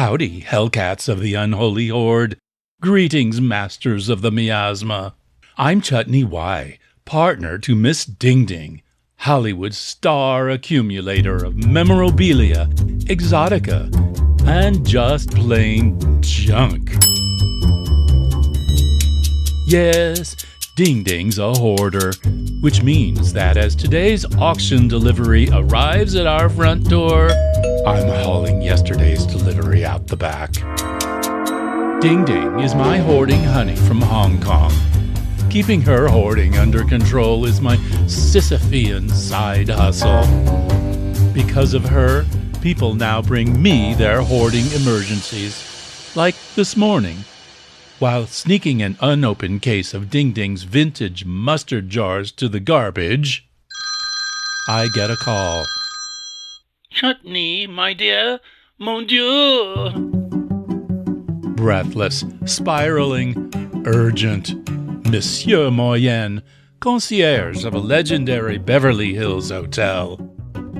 Howdy, hellcats of the unholy horde. Greetings, masters of the miasma. I'm Chutney Whye, partner to Miss DingDing, Hollywood's star accumulator of memorabilia, exotica, and just plain junk. Yes, DingDing's a hoarder, which means that as today's auction delivery arrives at our front door, I'm hauling yesterday's delivery out the back. DingDing is my hoarding honey from Hong Kong. Keeping her hoarding under control is my Sisyphean side hustle. Because of her, people now bring me their hoarding emergencies, like this morning. While sneaking an unopened case of DingDing's vintage mustard jars to the garbage, I get a call. Chutney, my dear, mon Dieu. Breathless, spiraling, urgent. Monsieur Moyenne, concierge of a legendary Beverly Hills hotel.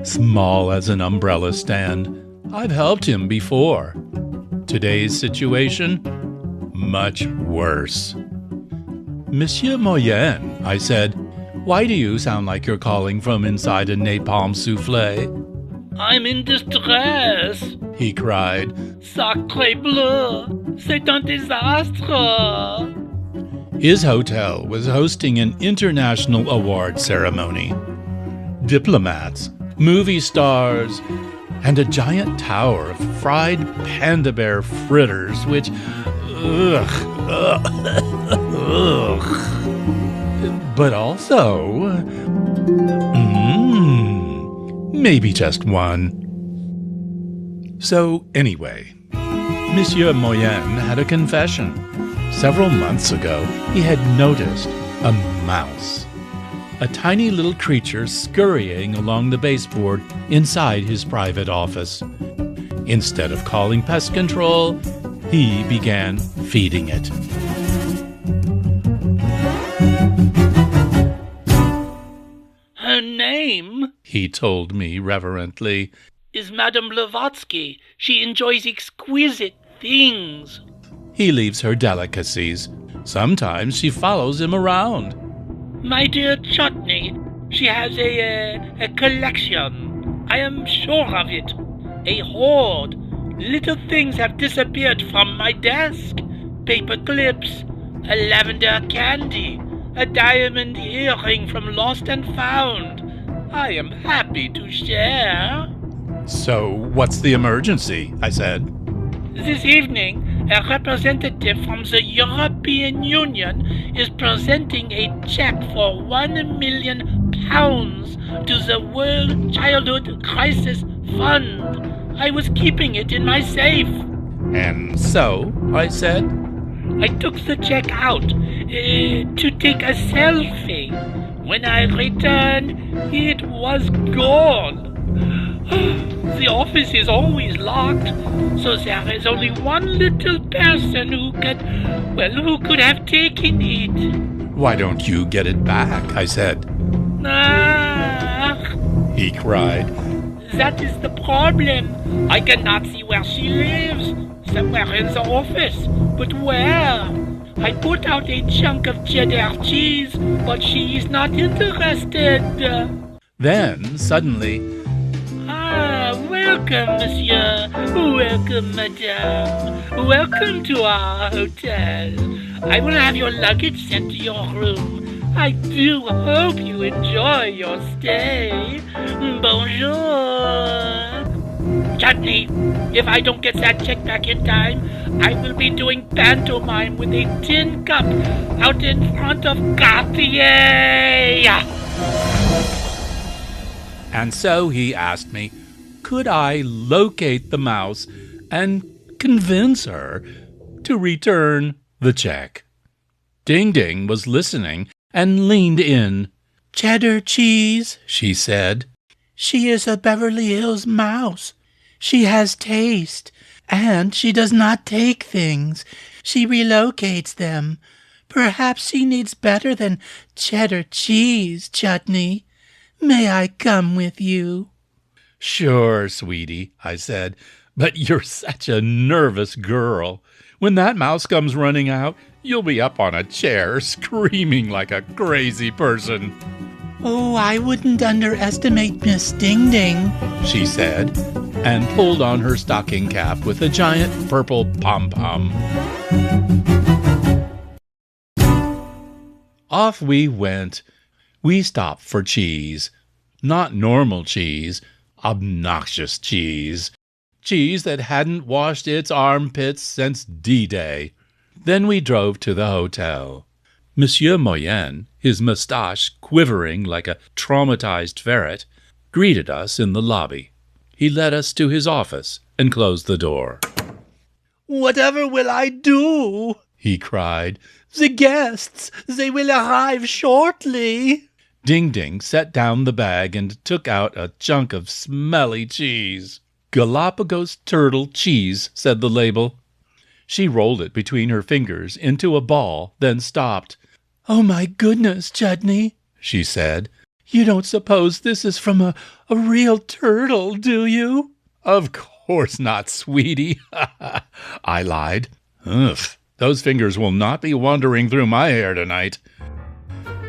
Small as an umbrella stand, I've helped him before. Today's situation? Much worse. Monsieur Moyenne, I said, why do you sound like you're calling from inside a napalm soufflé? I'm in distress, he cried. Sacré bleu, c'est un désastre. His hotel was hosting an international award ceremony. Diplomats, movie stars, and a giant tower of fried panda bear fritters, which... But also... maybe just one. So anyway, Monsieur Moyenne had a confession. Several months ago, he had noticed a mouse. A tiny little creature scurrying along the baseboard inside his private office. Instead of calling pest control, he began feeding it. Her name, he told me reverently, is Madame Blavatsky. She enjoys exquisite things. He leaves her delicacies. Sometimes she follows him around. My dear Chutney, she has a collection. I am sure of it. A hoard. Little things have disappeared from my desk. Paper clips, a lavender candy, a diamond earring from Lost and Found. I am happy to share. So, what's the emergency? I said. This evening, a representative from the European Union is presenting a check for £1 million to the World Childhood Crisis Fund. I was keeping it in my safe. And so, I said, I took the check out to take a selfie. When I returned, it was gone. The office is always locked, so there is only one little person who could have taken it. Why don't you get it back? I said. Ah, he cried. that is the problem. I cannot see where she lives. Somewhere in the office. But where? I put out a chunk of cheddar cheese, but she is not interested. Then, suddenly... Welcome, monsieur. Welcome, madame. Welcome to our hotel. I will have your luggage sent to your room. I do hope you enjoy your stay. Bonjour. Chutney, if I don't get that check back in time, I will be doing pantomime with a tin cup out in front of Cartier. And so he asked me, could I locate the mouse and convince her to return the check? DingDing was listening and leaned in. Cheddar cheese, she said. She is a Beverly Hills mouse. She has taste, and she does not take things. She relocates them. Perhaps she needs better than cheddar cheese, Chutney. May I come with you? Sure, sweetie, I said, But you're such a nervous girl. When that mouse comes running out, you'll be up on a chair screaming like a crazy person." "Oh, I wouldn't underestimate Miss DingDing," she said, and pulled on her stocking cap with a giant purple pom-pom. Off we went. We stopped for cheese. Not normal cheese, obnoxious cheese. Cheese that hadn't washed its armpits since D-Day. Then we drove to the hotel. Monsieur Moyenne, his moustache quivering like a traumatized ferret, greeted us in the lobby. He led us to his office and closed the door. "Whatever will I do?" he cried. "The guests, they will arrive shortly." DingDing set down the bag and took out a chunk of smelly cheese. "Galapagos turtle cheese," said the label. She rolled it between her fingers into a ball, then stopped. "Oh, my goodness, Chutney," she said. "You don't suppose this is from a real turtle, do you?" "Of course not, sweetie," I lied. "Ugh, those fingers will not be wandering through my hair tonight."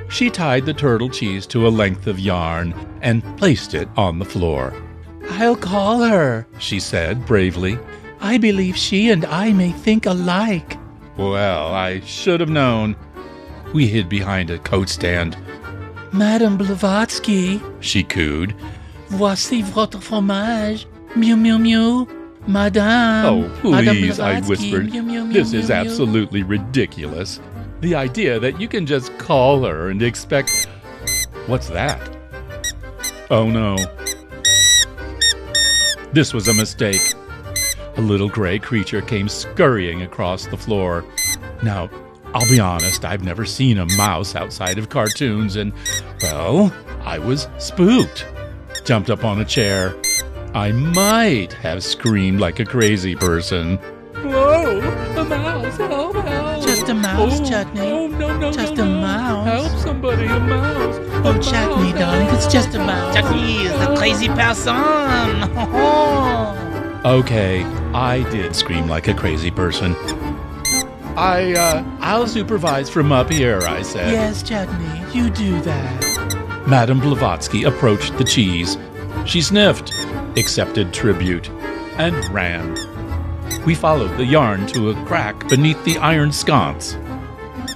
She tied the turtle cheese to a length of yarn and placed it on the floor. "I'll call her," she said bravely. "I believe she and I may think alike." Well, I should have known. We hid behind a coat stand. "Madame Blavatsky," she cooed. "Voici votre fromage. Miou, miou, miou. Madame." "Oh, please," I Blavatsky, whispered. miou, miou, miou, "This is miou, miou." absolutely ridiculous. The idea that you can just call her and expect... What's that? Oh, no. This was a mistake. A little gray creature came scurrying across the floor. Now, I'll be honest, I've never seen a mouse outside of cartoons, and, well, I was spooked. Jumped up on a chair. I might have screamed like a crazy person. "Whoa, a mouse, help, help." "Just a mouse, Chutney. Oh, no, Just a mouse. Help somebody, a mouse. Oh, Chutney, darling, it's just a mouse." Chutney is a crazy person. Okay, I did scream like a crazy person. I'll supervise from up here," I said. "Yes, Chutney, you do that." Madame Blavatsky approached the cheese. She sniffed, accepted tribute, and ran. We followed the yarn to a crack beneath the iron sconce.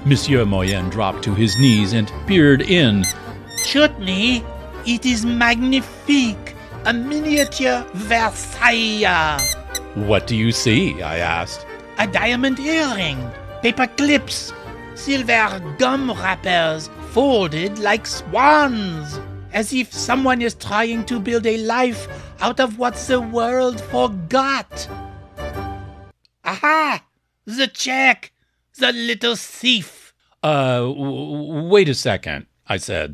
Monsieur Moyenne dropped to his knees and peered in. Chutney, it is magnifique. A miniature Versailles. "What do you see?" I asked. A diamond earring, paper clips, silver gum wrappers folded like swans, as if someone is trying to build a life out of what the world forgot. Aha! The check! The little thief! Wait a second, I said.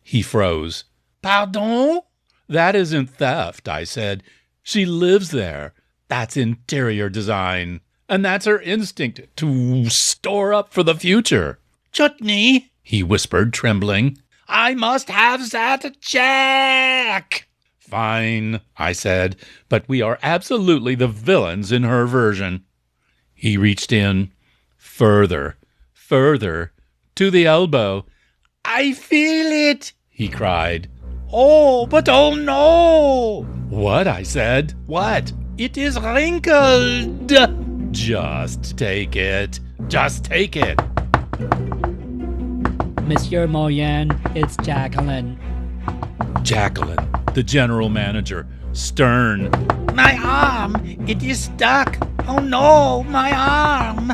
He froze. Pardon? "That isn't theft," I said. "She lives there. That's interior design. And that's her instinct to store up for the future." Chutney, he whispered, trembling. I must have that check. "Fine," I said, "but we are absolutely the villains in her version." He reached in, further, to the elbow. I feel it, he cried. Oh, but oh no! "What?" I said. "What?" It is wrinkled. Just take it. Just take it. Monsieur Moyenne, it's Jacqueline. Jacqueline, the general manager, stern. My arm, it is stuck. Oh no, my arm.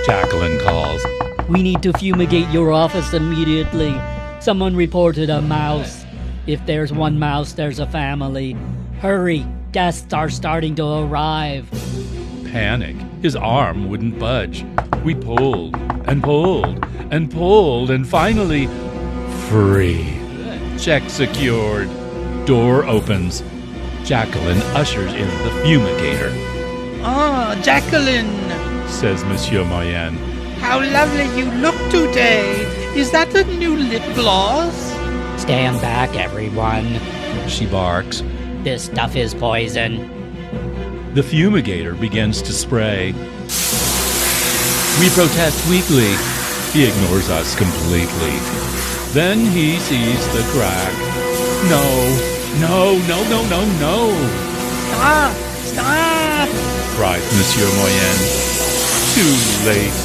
Jacqueline calls. We need to fumigate your office immediately. Someone reported a mouse. If there's one mouse, there's a family. Hurry, guests are starting to arrive. Panic. His arm wouldn't budge. We pulled and pulled and pulled and finally, free. Check secured. Door opens. Jacqueline ushers in the fumigator. Oh, Jacqueline, says Monsieur Moyenne. How lovely you look today. Is that a new lip gloss? Stand back, everyone. She barks. This stuff is poison. The fumigator begins to spray. We protest weakly. He ignores us completely. Then he sees the crack. No. Stop! Stop! Cries Monsieur Moyenne. Too late.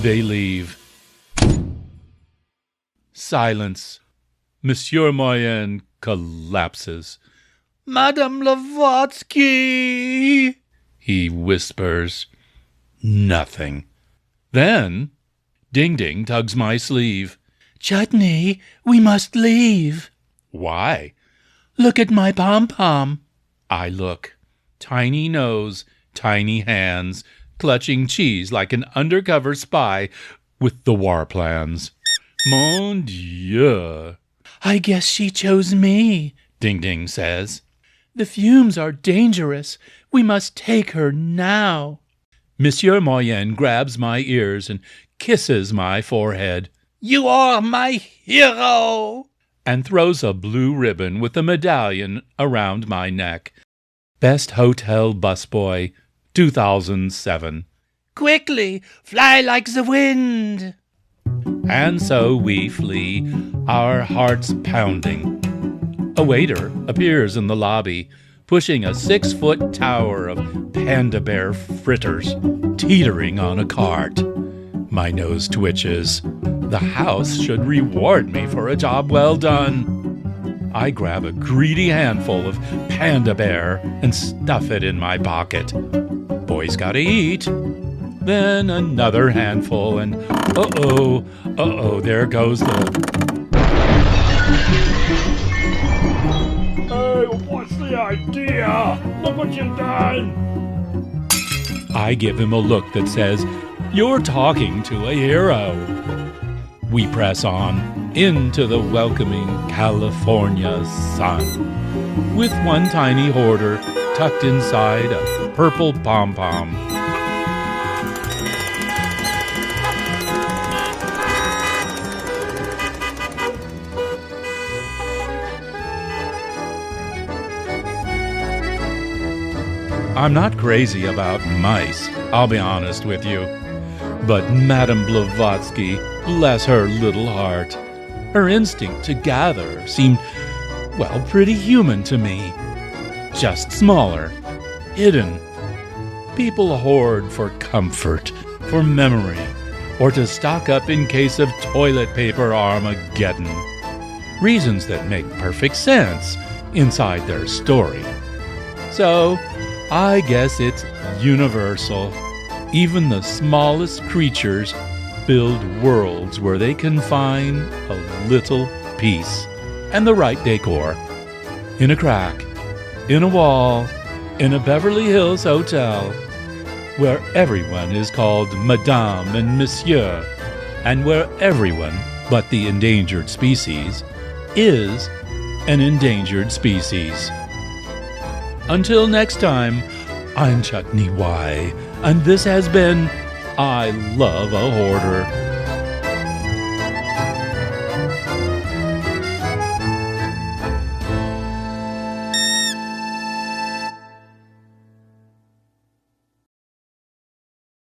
They leave. Silence. Monsieur Moyenne collapses. Madame Blavatsky, He whispers. Nothing. Then DingDing tugs my sleeve. Chutney, we must leave. Why? Look at my pom-pom. I look. Tiny nose, tiny hands, clutching cheese like an undercover spy with the war plans. Mon Dieu. I guess she chose me, DingDing says. The fumes are dangerous. We must take her now. Monsieur Moyenne grabs my ears and kisses my forehead. You are my hero. And throws a blue ribbon with a medallion around my neck. Best Hotel Busboy, 2007. Quickly, fly like the wind. And so we flee, our hearts pounding. A waiter appears in the lobby, pushing a 6-foot tower of panda bear fritters, teetering on a cart. My nose twitches. The house should reward me for a job well done. I grab a greedy handful of panda bear and stuff it in my pocket. Boys gotta eat. Then another handful, and there goes the... Hey, what's the idea? Look what you've done! I give him a look that says, "You're talking to a hero." We press on into the welcoming California sun, with one tiny hoarder tucked inside a purple pom-pom. I'm not crazy about mice, I'll be honest with you. But Madame Blavatsky, bless her little heart, her instinct to gather seemed, well, pretty human to me. Just smaller, hidden. People hoard for comfort, for memory, or to stock up in case of toilet paper Armageddon. Reasons that make perfect sense inside their story. So, I guess it's universal. Even the smallest creatures build worlds where they can find a little peace and the right decor. In a crack, in a wall, in a Beverly Hills hotel, where everyone is called Madame and Monsieur, and where everyone but the endangered species is an endangered species. Until next time, I'm Chutney Whye, and this has been I Love a Hoarder.